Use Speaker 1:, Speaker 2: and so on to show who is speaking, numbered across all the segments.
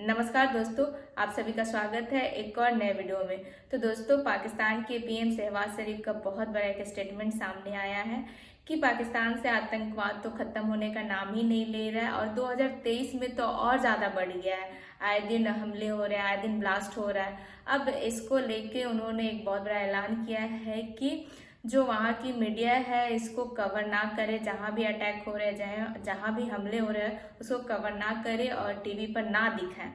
Speaker 1: नमस्कार दोस्तों, आप सभी का स्वागत है एक और नए वीडियो में। तो दोस्तों, पाकिस्तान के पीएम शहबाज शरीफ का बहुत बड़ा एक स्टेटमेंट सामने आया है कि पाकिस्तान से आतंकवाद तो खत्म होने का नाम ही नहीं ले रहा है और 2023 में तो और ज़्यादा बढ़ गया है। आए दिन हमले हो रहे हैं, आए दिन ब्लास्ट हो रहा है। अब इसको लेके उन्होंने एक बहुत बड़ा ऐलान किया है कि जो वहाँ की मीडिया है इसको कवर ना करे, जहाँ भी अटैक हो रहे हैं, जहाँ भी हमले हो रहे हैं उसको कवर ना करे और टीवी पर ना दिखाएं,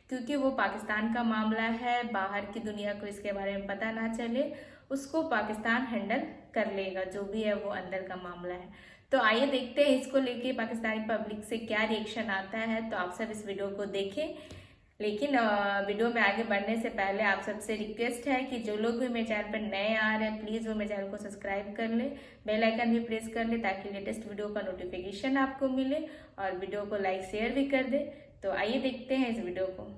Speaker 1: क्योंकि वो पाकिस्तान का मामला है। बाहर की दुनिया को इसके बारे में पता ना चले, उसको पाकिस्तान हैंडल कर लेगा, जो भी है वो अंदर का मामला है। तो आइए देखते हैं इसको लेके पाकिस्तानी पब्लिक से क्या रिएक्शन आता है। तो आप सब इस वीडियो को देखें, लेकिन वीडियो में आगे बढ़ने से पहले आप सबसे रिक्वेस्ट है कि जो लोग भी मेरे चैनल पर नए आ रहे हैं प्लीज़ वो मेरे चैनल को सब्सक्राइब कर ले, बेल आइकन भी प्रेस कर ले ताकि लेटेस्ट वीडियो का नोटिफिकेशन आपको मिले, और वीडियो को लाइक शेयर भी कर दे। तो आइए देखते हैं इस वीडियो को।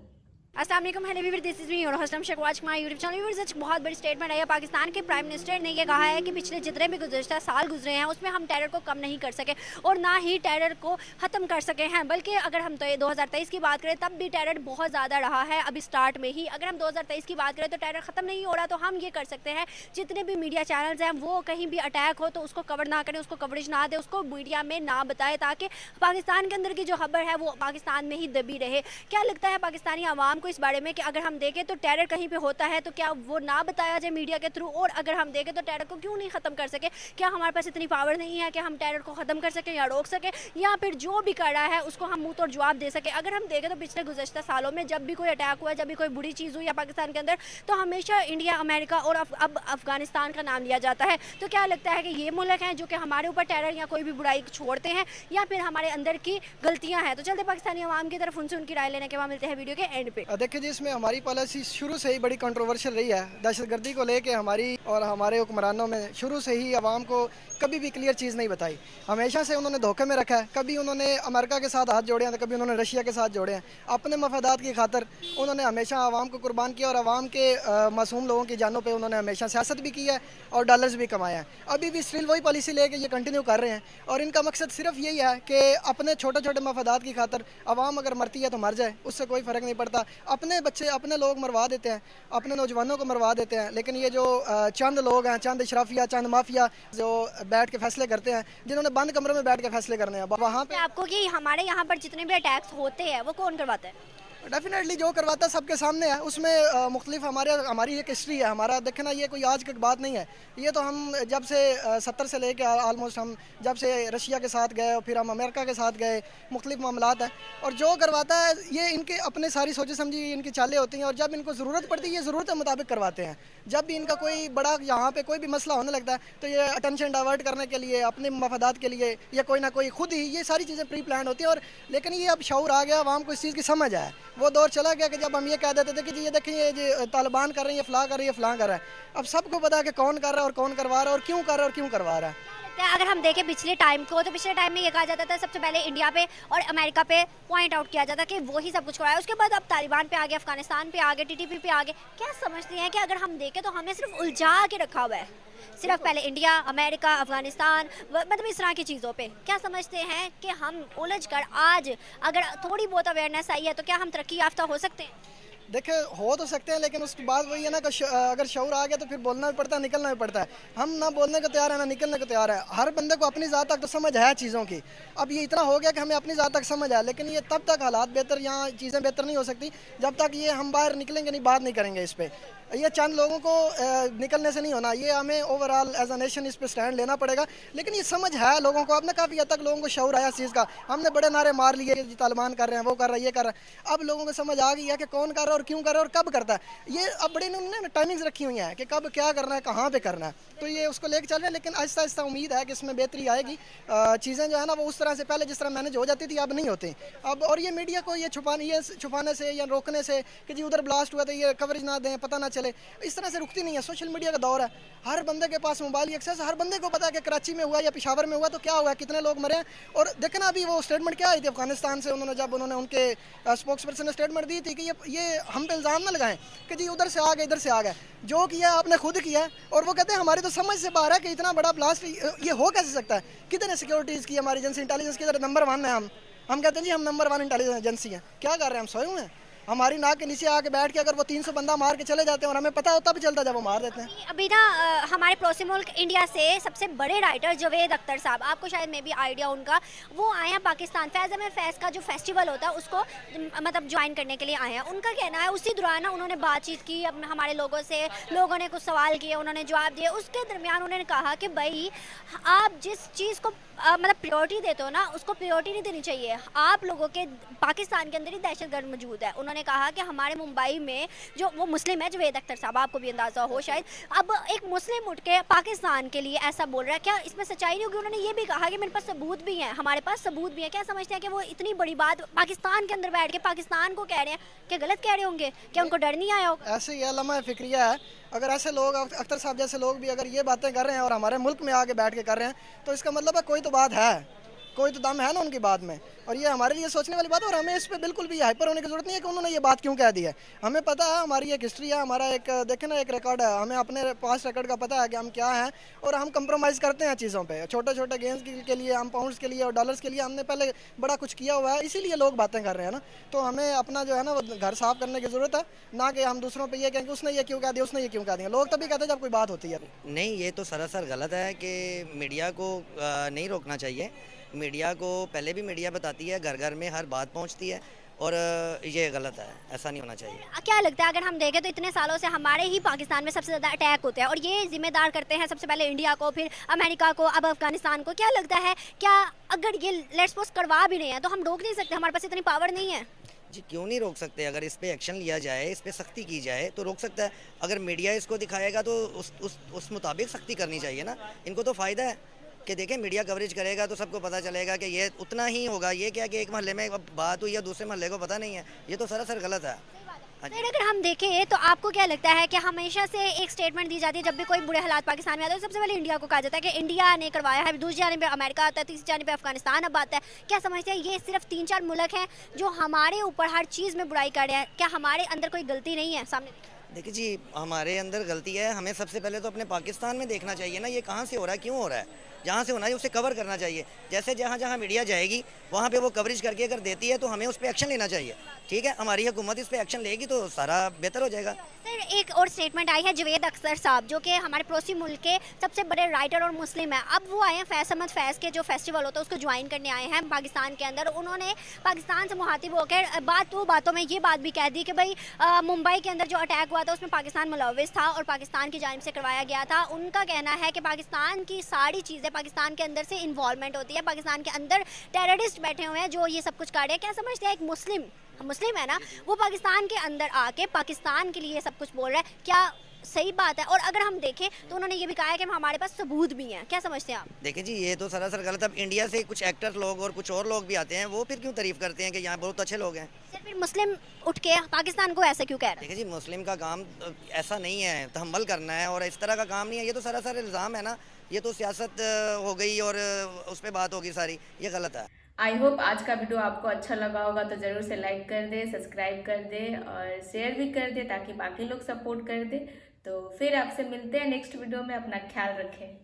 Speaker 2: अस्सलाम वालेकुम, hello viewers, this is me your host Sheikh watch my YouTube channel. Viewers, बहुत बड़ी स्टेटमेंट आई है। पाकिस्तान के प्राइम मिनिस्टर ने ये कहा है कि पिछले जितने भी गुज़श्ता साल गुजरे हैं उसमें हम टेरर को कम नहीं कर सके और ना ही टेरर को ख़त्म कर सके हैं, बल्कि अगर हम तो 2023 की बात करें तब भी टेरर बहुत ज़्यादा रहा है। अभी स्टार्ट में ही अगर हम 2023 की बात करें तो टेरर ख़त्म नहीं हो रहा। तो हम ये कर सकते हैं, जितने भी मीडिया चैनल्स हैं वो कहीं भी अटैक हो तो उसको कवर ना करें, उसको कवरेज ना दें, उसको मीडिया में ना बताएं, ताकि पाकिस्तान के अंदर की जो खबर है वो पाकिस्तान में ही दबी रहे। क्या लगता है पाकिस्तानी आवाम को इस बारे में कि अगर हम देखें तो टेरर कहीं पे होता है तो क्या वो ना बताया जाए मीडिया के थ्रू, और अगर हम देखें तो टेरर को क्यों नहीं ख़त्म कर सके? क्या हमारे पास इतनी पावर नहीं है कि हम टेरर को ख़त्म कर सकें या रोक सकें, या फिर जो भी कर रहा है उसको हम मुंह तोड़ जवाब दे सकें? अगर हम देखें तो पिछले गुज़श्ता सालों में जब भी कोई अटैक हुआ, जब भी कोई बुरी चीज़ हुई या पाकिस्तान के अंदर, तो हमेशा इंडिया, अमेरिका और अब अफगानिस्तान का नाम लिया जाता है। तो क्या लगता है कि ये मुल्क हैं जो कि हमारे ऊपर टेरर या कोई भी बुराई छोड़ते हैं, या फिर हमारे अंदर की गलतियाँ हैं? तो चलते पाकिस्तानी आवाम की तरफ, उनसे उनकी राय लेने के बाद मिलते हैं वीडियो के एंड पे।
Speaker 3: देखिए जी, इसमें हमारी पॉलिसी शुरू से ही बड़ी कंट्रोवर्शियल रही है। दहशतगर्दी को लेके हमारी और हमारे हुक्मरानों में शुरू से ही आवाम को कभी भी क्लियर चीज़ नहीं बताई। हमेशा से उन्होंने धोखे में रखा है। कभी उन्होंने अमेरिका के साथ हाथ जोड़े हैं तो कभी उन्होंने रशिया के साथ जोड़े हैं। अपने मफादात की खातर उन्होंने हमेशा आवाम को कुर्बान किया और आवाम के मासूम लोगों की जानों पे उन्होंने हमेशा सियासत भी की है और डॉलर्स भी कमाया है। अभी भी स्टिल वही पॉलिसी लेके ये कंटिन्यू कर रहे हैं और इनका मकसद सिर्फ यही है कि अपने छोटे छोटे मफादात की खातर आवाम अगर मरती है तो मर जाए, उससे कोई फ़र्क नहीं पड़ता। अपने बच्चे, अपने लोग मरवा देते हैं, अपने नौजवानों को मरवा देते हैं, लेकिन ये जो चंद लोग हैं, चंद इशराफिया, चंद माफिया जो बैठ के फैसले करते हैं, जिन्होंने बंद कमरे में बैठ के फैसले करने हैं, वहाँ पे
Speaker 2: आपको कि हमारे यहाँ पर जितने भी अटैक्स होते हैं वो कौन करवाता है?
Speaker 3: डेफिनेटली जो करवाता है सबके सामने है। उसमें मुख्तलिफ हमारी एक हिस्ट्री है। हमारा देखना, ये कोई आज की बात नहीं है। ये तो हम जब से 70 से लेके आलमोस्ट हम जब से रशिया के साथ गए और फिर हम अमेरिका के साथ गए, मुख्तलिफ मामलात हैं। और जो करवाता है ये इनके अपने सारी सोचे समझी इनकी चालें होती हैं और जब इनको ज़रूरत पड़ती है ये ज़रूरत के मुताबिक करवाते हैं। जब भी इनका कोई बड़ा यहाँ पे कोई भी मसला होने लगता है तो ये अटेंशन डाइवर्ट करने के लिए, अपने मफादात के लिए, या कोई ना कोई खुद ही ये सारी चीज़ें प्री प्लान होती हैं। और लेकिन ये अब शऊर आ गया, आवाम को इस चीज़ की समझ आया। वो दौर चला गया कि जब हम ये कह देते थे कि जी ये देखिए, ये जो तालिबान कर रही है, फ़लाँ कर रही है, फ़लाँ कर रहा है। अब सबको पता है कि कौन कर रहा है और कौन करवा रहा है और क्यों कर रहा है और क्यों करवा रहा है।
Speaker 2: अगर हम देखें पिछले टाइम को, तो पिछले टाइम में ये कहा जाता था सबसे पहले इंडिया पे और अमेरिका पे पॉइंट आउट किया जाता कि वही सब कुछ कराया। उसके बाद अब तालिबान पे आ गए, अफगानिस्तान पे आ गए, टीटीपी पे आ गए। क्या समझते हैं कि अगर हम देखें तो हमें सिर्फ उलझा के रखा हुआ है, सिर्फ पहले इंडिया, अमेरिका, अफगानिस्तान, मतलब इस तरह की चीज़ों पे? क्या समझते हैं कि हम उलझ कर आज अगर थोड़ी बहुत अवेयरनेस आई है तो क्या हम तरक्की याफ्ता हो सकते हैं?
Speaker 3: देखिए, हो तो सकते हैं, लेकिन उसके बाद वही है ना कि अगर शऊर आ गया तो फिर बोलना भी पड़ता है, निकलना भी पड़ता है। हम ना बोलने को तैयार है ना निकलने को तैयार है। हर बंदे को अपनी ज़ात तक तो समझ है चीज़ों की। अब ये इतना हो गया कि हमें अपनी ज़ात तक समझ है, लेकिन ये तब तक हालात बेहतर, यहाँ चीज़ें बेहतर नहीं हो सकती जब तक ये हम बाहर निकलेंगे नहीं, बात नहीं करेंगे इस पर। ये चंद लोगों को निकलने से नहीं होना, ये हमें ओवरऑल एज अ नेशन इस पर स्टैंड लेना पड़ेगा। लेकिन ये समझ है लोगों को, अब ना काफ़ी हद तक लोगों को शऊर आया इस चीज़ का। हमने बड़े नारे मार लिए, तालिबान कर रहे हैं, वो कर रहा है, ये कर रहा है। अब लोगों को समझ आ गई है कि कौन कर रहा है और क्यों कर रहा है और कब करता है। ये अब बड़ी उन्होंने टाइमिंग्स रखी हुई हैं कि कब क्या करना है, कहाँ पे करना है, तो ये उसको लेकर चल रहे हैं। लेकिन आहिस्ता आहिस्ता उम्मीद है कि इसमें बेहतरी आएगी। चीज़ें जो है ना वो उस तरह से पहले जिस तरह मैनेज हो जाती थी अब नहीं होती। अब और ये मीडिया को ये छुपाने से या रोकने से कि जी उधर ब्लास्ट हुआ तो ये कवरेज ना दें, पता ना चले, इस तरह से रुकती नहीं है। सोशल मीडिया का दौर है, हर बंदे के पास मोबाइल एक्सेस, हर बंदे को पता है कि कराची में हुआ या पेशावर में हुआ तो क्या हुआ, कितने लोग मरे हैं। और देखना अभी वो स्टेटमेंट क्या आई थी अफगानिस्तान से, जब उन्होंने उनके स्पोक्स पर्सन ने स्टेटमेंट दी थी कि ये हम पे इल्ज़ाम ना लगाएं कि जी उधर से आ गए, इधर से आ गए। जो किया आपने खुद किया है। और वो कहते हैं हमारी तो समझ से बाहर है कि इतना बड़ा ब्लास्ट ये हो कैसे सकता है। कितने सिक्योरिटीज़ की, हमारी एजेंसी इंटेलिजेंस की नंबर 1 है हम कहते हैं जी हम नंबर 1 इंटेलिजेंस एजेंसी हैं। क्या कर रहे हैं हम, सोए हुए हैं? हमारी नाक के नीचे आके बैठ के अगर वो 300 बंदा मार के चले जाते हैं और हमें पता होता भी चलता जब वो मार देते हैं।
Speaker 2: अभी ना हमारे पड़ोसी मुल्क इंडिया से सबसे बड़े राइटर जावेद अख्तर साहब, आपको शायद में भी आइडिया उनका, वो आए हैं पाकिस्तान। फैज़ में फैज़ का जो फेस्टिवल होता है उसको मतलब ज्वाइन करने के लिए आए हैं। उनका कहना है उसी दौरान ना उन्होंने बातचीत की हमारे लोगों से, लोगों ने कुछ सवाल किए, उन्होंने जवाब दिए। उसके दरमियान उन्होंने कहा कि भाई आप जिस चीज़ को मतलब प्रायोरिटी देते हो ना, उसको प्रायोरिटी नहीं देनी चाहिए। आप लोगों के पाकिस्तान के अंदर ही दहशतगर्द मौजूद है। उन्होंने कहा कि हमारे मुंबई में जो वो मुस्लिम है जावेद अख्तर साहब, आपको भी अंदाज़ा हो शायद, अब एक मुस्लिम उठ के पाकिस्तान के लिए ऐसा बोल रहा है, क्या इसमें सच्चाई नहीं होगी? उन्होंने ये भी कहा कि मेरे पास सबूत भी हैं, हमारे पास सबूत भी हैं। क्या समझते हैं कि वो इतनी बड़ी बात पाकिस्तान के अंदर बैठ के पाकिस्तान को कह रहे हैं? क्या गलत कह रहे होंगे? क्या उनको डर नहीं आया होगा?
Speaker 3: ऐसे ही लम्हा फिक्रिया है। अगर ऐसे लोग, अख्तर साहब जैसे लोग भी अगर ये बातें कर रहे हैं और हमारे मुल्क में आके बैठ के कर रहे हैं, तो इसका मतलब है कोई तो बात है, कोई तो दम है ना उनकी बात में। और ये हमारे लिए सोचने वाली बात है और हमें इस पे बिल्कुल भी हाइपर होने की जरूरत नहीं है कि उन्होंने ये बात क्यों कह दी है। हमें पता है, हमारी एक हिस्ट्री है, हमारा एक देखें ना एक रिकॉर्ड है, हमें अपने पास्ट रिकॉर्ड का पता है कि हम क्या हैं और हम कंप्रोमाइज़ करते हैं चीज़ों पे। छोटे छोटे गेम्स के लिए, हम पाउंड्स के लिए और डॉलर्स के लिए हमने पहले बड़ा कुछ किया हुआ है, इसीलिए लोग बातें कर रहे हैं ना। तो हमें अपना जो है ना वो घर साफ करने की ज़रूरत है, ना कि हम दूसरों पर ये कहें कि उसने ये क्यों कह दिया, उसने ये क्यों कह दिया। लोग तभी कहते हैं जब कोई बात होती है।
Speaker 4: नहीं, ये तो सरासर गलत है कि मीडिया को नहीं रोकना चाहिए। मीडिया को पहले भी मीडिया बताती है, घर घर में हर बात पहुंचती है और ये गलत है, ऐसा नहीं होना चाहिए।
Speaker 2: क्या लगता है, अगर हम देखें तो इतने सालों से हमारे ही पाकिस्तान में सबसे ज़्यादा अटैक होते हैं और ये जिम्मेदार करते हैं सबसे पहले इंडिया को, फिर अमेरिका को, अब अफगानिस्तान को। क्या लगता है, क्या अगर ये लेट्स सपोज करवा भी नहीं है तो हम रोक नहीं सकते? हमारे पास इतनी पावर नहीं है?
Speaker 4: जी क्यों नहीं रोक सकते? अगर इस पे एक्शन लिया जाए, इस पे सख्ती की जाए तो रोक सकता है। अगर मीडिया इसको दिखाएगा तो उस मुताबिक सख्ती करनी चाहिए ना। इनको तो फ़ायदा है कि देखें मीडिया कवरेज करेगा तो सबको पता चलेगा कि ये उतना ही होगा। ये क्या कि एक मोहल्ले में बात हुई या दूसरे मोहल्ले को पता नहीं है, ये तो सरासर गलत है।
Speaker 2: फिर अगर हम देखें तो आपको क्या लगता है कि हमेशा से एक स्टेटमेंट दी जाती है जब भी कोई बुरे हालात पाकिस्तान में आते हैं, सबसे पहले इंडिया को कहा जाता है कि इंडिया ने करवाया है, दूसरी जाने पे अमेरिका आता है, तीसरी जाने पे अफगानिस्तान अब आता है। क्या समझते हैं ये सिर्फ 3-4 मुल्क हैं जो हमारे ऊपर हर चीज़ में बुराई कर रहे हैं? क्या हमारे अंदर कोई गलती नहीं है सामने?
Speaker 4: देखिए जी, हमारे अंदर गलती है। हमें सबसे पहले तो अपने पाकिस्तान में देखना चाहिए ना, ये कहाँ से हो रहा है, क्यों हो रहा है। जहाँ से होना है उसे कवर करना चाहिए। जैसे जहाँ जहाँ मीडिया जाएगी वहाँ पे वो कवरेज करके अगर देती है तो हमें उस पर एक्शन लेना चाहिए। ठीक है, हमारी हुकूमत इस पर एक्शन लेगी तो सारा बेहतर हो जाएगा।
Speaker 2: सर एक और स्टेटमेंट आई है जावेद अख्तर साहब, जो कि हमारे पड़ोसी मुल्क के सबसे बड़े राइटर और मुस्लिम हैं। अब वो आए हैं फैज़ अहमद फैज़ के जो फेस्टिवल होता है उसको ज्वाइन करने आए हैं पाकिस्तान के अंदर। उन्होंने पाकिस्तान से मुखातिब होकर बातों में ये बात भी कह दी कि भाई मुंबई के अंदर जो अटैक हुआ था उसमें पाकिस्तान मुलव्विस था और पाकिस्तान की जानिब से करवाया गया था। उनका कहना है कि पाकिस्तान की सारी चीज़ें पाकिस्तान के अंदर से इन्वॉल्वमेंट होती है, पाकिस्तान के अंदर टेररिस्ट बैठे हुए हैं जो ये सब कुछ कर रहे हैं। क्या समझते हैं, एक मुस्लिम है ना, वो पाकिस्तान के अंदर आके पाकिस्तान के लिए सब कुछ बोल रहा है, क्या सही बात है? और अगर हम देखें तो उन्होंने ये भी कहा है कि हमारे पास सबूत भी हैं। क्या समझते हैं आप?
Speaker 4: देखिए जी, ये तो सरासर गलत। अब इंडिया से कुछ एक्टर लोग और कुछ और लोग भी आते हैं, वो फिर क्यों तारीफ करते हैं कि यहाँ बहुत अच्छे लोग हैं।
Speaker 2: फिर मुस्लिम उठ के पाकिस्तान को ऐसे क्यों कह रहे हैं?
Speaker 4: देखिए जी, मुस्लिम का काम ऐसा नहीं है, तहम्मुल करना है और इस तरह का काम नहीं है। ये तो सरासर इल्ज़ाम है ना, ये तो सियासत हो गई और उस पर बात होगी सारी, ये गलत है।
Speaker 1: आई होप आज का वीडियो आपको अच्छा लगा होगा, तो ज़रूर से लाइक कर दे, सब्सक्राइब कर दे और शेयर भी कर दे ताकि बाकी लोग सपोर्ट कर दे। तो फिर आपसे मिलते हैं नेक्स्ट वीडियो में। अपना ख्याल रखें।